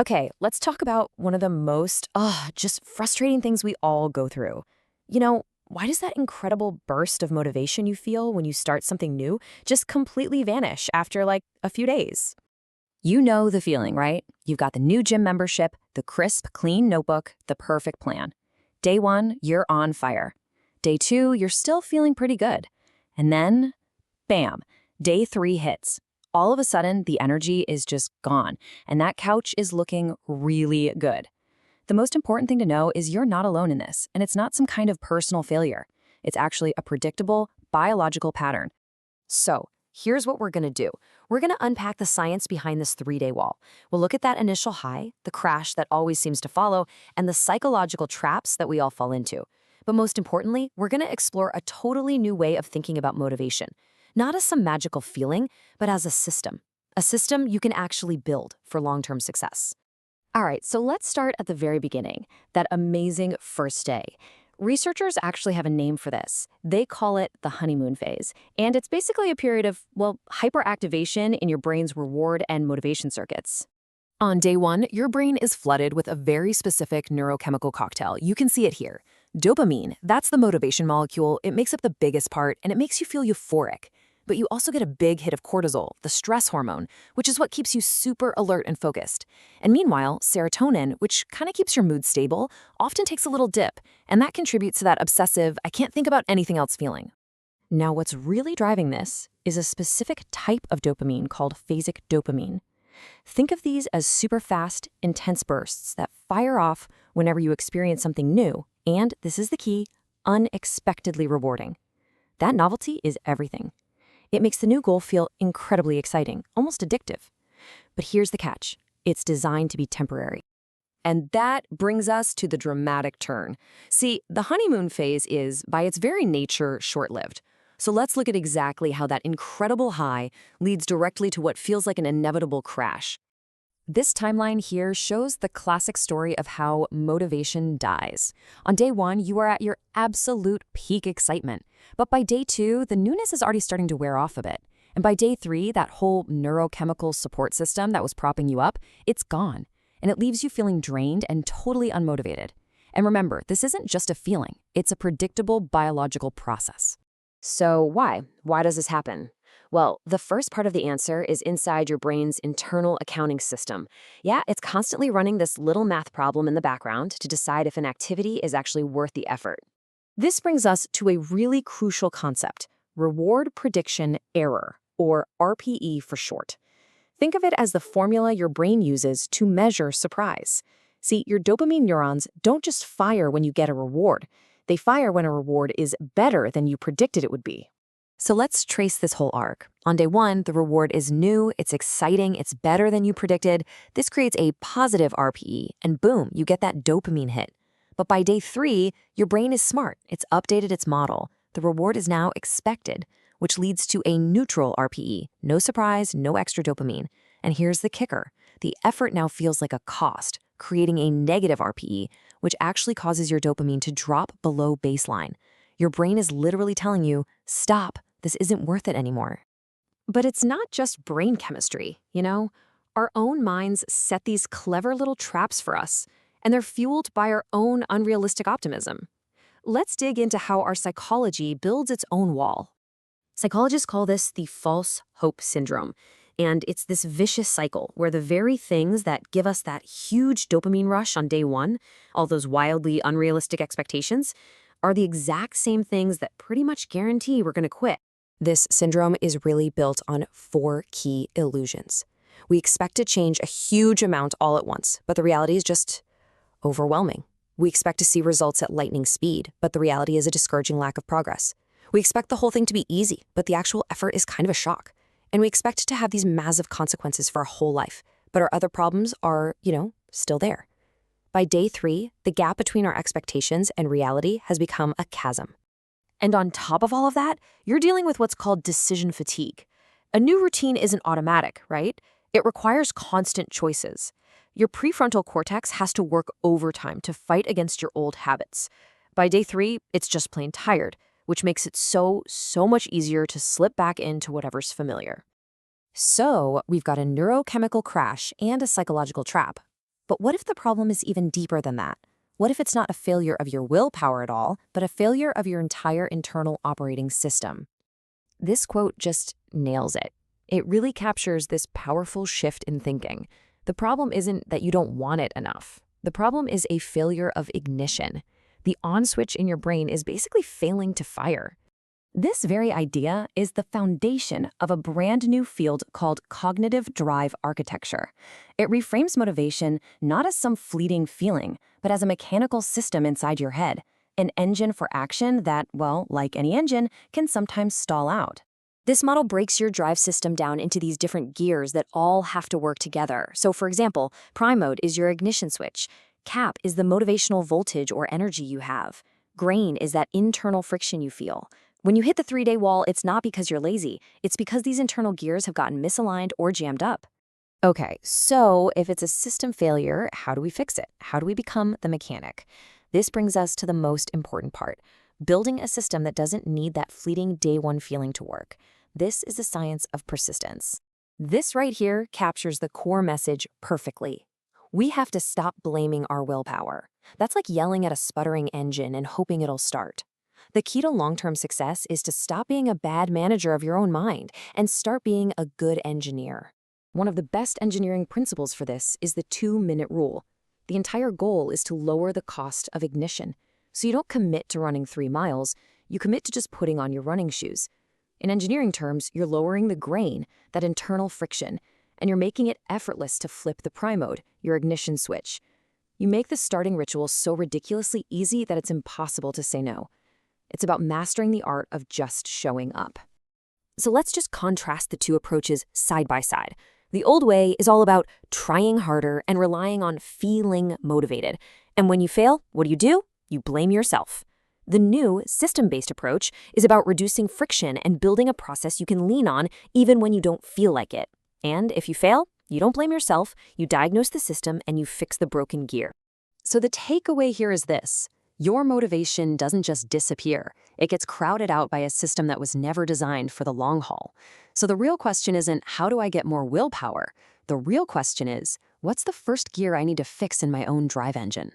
Okay, let's talk about one of the most, just frustrating things we all go through. Why does that incredible burst of motivation you feel when you start something new just completely vanish after like a few days? You know the feeling, right? You've got the new gym membership, the crisp, clean notebook, the perfect plan. Day one, you're on fire. Day two, you're still feeling pretty good. And then, bam, day three hits. All of a sudden, the energy is just gone, and that couch is looking really good. The most important thing to know is you're not alone in this, and it's not some kind of personal failure. It's actually a predictable, biological pattern. So, here's what we're gonna do. We're gonna unpack the science behind this 3-day wall. We'll look at that initial high, the crash that always seems to follow, and the psychological traps that we all fall into. But most importantly, we're gonna explore a totally new way of thinking about motivation. Not as some magical feeling, but as a system. A system you can actually build for long-term success. All right, so let's start at the very beginning, that amazing first day. Researchers actually have a name for this. They call it the honeymoon phase. And it's basically a period of, well, hyperactivation in your brain's reward and motivation circuits. On day one, your brain is flooded with a very specific neurochemical cocktail. You can see it here. Dopamine, that's the motivation molecule. It makes up the biggest part, and it makes you feel euphoric. But you also get a big hit of cortisol, the stress hormone, which is what keeps you super alert and focused. And meanwhile, serotonin, which kind of keeps your mood stable, often takes a little dip, and that contributes to that obsessive, I can't think about anything else feeling. Now, what's really driving this is a specific type of dopamine called phasic dopamine. Think of these as super fast, intense bursts that fire off whenever you experience something new, and, this is the key, unexpectedly rewarding. That novelty is everything. It makes the new goal feel incredibly exciting, almost addictive. But here's the catch. It's designed to be temporary. And that brings us to the dramatic turn. See, the honeymoon phase is, by its very nature, short-lived. So let's look at exactly how that incredible high leads directly to what feels like an inevitable crash. This timeline here shows the classic story of how motivation dies. On day one, you are at your absolute peak excitement. But by day two, the newness is already starting to wear off a bit. And by day three, that whole neurochemical support system that was propping you up, it's gone. And it leaves you feeling drained and totally unmotivated. And remember, this isn't just a feeling. It's a predictable biological process. So why? Why does this happen? Well, the first part of the answer is inside your brain's internal accounting system. Yeah, it's constantly running this little math problem in the background to decide if an activity is actually worth the effort. This brings us to a really crucial concept, reward prediction error, or RPE for short. Think of it as the formula your brain uses to measure surprise. See, your dopamine neurons don't just fire when you get a reward. They fire when a reward is better than you predicted it would be. So let's trace this whole arc. On day one, the reward is new, it's exciting, it's better than you predicted. This creates a positive RPE, and boom, you get that dopamine hit. But by day three, your brain is smart. It's updated its model. The reward is now expected, which leads to a neutral RPE. No surprise, no extra dopamine. And here's the kicker. The effort now feels like a cost, creating a negative RPE, which actually causes your dopamine to drop below baseline. Your brain is literally telling you, stop. This isn't worth it anymore. But it's not just brain chemistry, you know? Our own minds set these clever little traps for us, and they're fueled by our own unrealistic optimism. Let's dig into how our psychology builds its own wall. Psychologists call this the false hope syndrome, and it's this vicious cycle where the very things that give us that huge dopamine rush on day one, all those wildly unrealistic expectations, are the exact same things that pretty much guarantee we're going to quit. This syndrome is really built on 4 key illusions. We expect to change a huge amount all at once, but the reality is just overwhelming. We expect to see results at lightning speed, but the reality is a discouraging lack of progress. We expect the whole thing to be easy, but the actual effort is kind of a shock. And we expect to have these massive consequences for our whole life, but our other problems are, still there. By day three, the gap between our expectations and reality has become a chasm. And on top of all of that, you're dealing with what's called decision fatigue. A new routine isn't automatic, right? It requires constant choices. Your prefrontal cortex has to work overtime to fight against your old habits. By day three, it's just plain tired, which makes it so much easier to slip back into whatever's familiar. So we've got a neurochemical crash and a psychological trap. But what if the problem is even deeper than that? What if it's not a failure of your willpower at all, but a failure of your entire internal operating system? This quote just nails it. It really captures this powerful shift in thinking. The problem isn't that you don't want it enough. The problem is a failure of ignition. The on switch in your brain is basically failing to fire. This very idea is the foundation of a brand new field called cognitive drive architecture. It reframes motivation not as some fleeting feeling, but as a mechanical system inside your head, an engine for action that, well, like any engine, can sometimes stall out. This model breaks your drive system down into these different gears that all have to work together. So, for example, prime mode is your ignition switch. Cap is the motivational voltage or energy you have. Grain is that internal friction you feel. When you hit the 3-day wall, it's not because you're lazy. It's because these internal gears have gotten misaligned or jammed up. Okay, so if it's a system failure, how do we fix it? How do we become the mechanic? This brings us to the most important part, building a system that doesn't need that fleeting day one feeling to work. This is the science of persistence. This right here captures the core message perfectly. We have to stop blaming our willpower. That's like yelling at a sputtering engine and hoping it'll start. The key to long-term success is to stop being a bad manager of your own mind and start being a good engineer. One of the best engineering principles for this is the 2-minute rule. The entire goal is to lower the cost of ignition. So you don't commit to running 3 miles, you commit to just putting on your running shoes. In engineering terms, you're lowering the grain, that internal friction, and you're making it effortless to flip the prime mode, your ignition switch. You make the starting ritual so ridiculously easy that it's impossible to say no. It's about mastering the art of just showing up. So let's just contrast the two approaches side by side. The old way is all about trying harder and relying on feeling motivated. And when you fail, what do? You blame yourself. The new system-based approach is about reducing friction and building a process you can lean on even when you don't feel like it. And if you fail, you don't blame yourself, you diagnose the system and you fix the broken gear. So the takeaway here is this. Your motivation doesn't just disappear. It gets crowded out by a system that was never designed for the long haul. So the real question isn't, how do I get more willpower? The real question is, what's the first gear I need to fix in my own drive engine?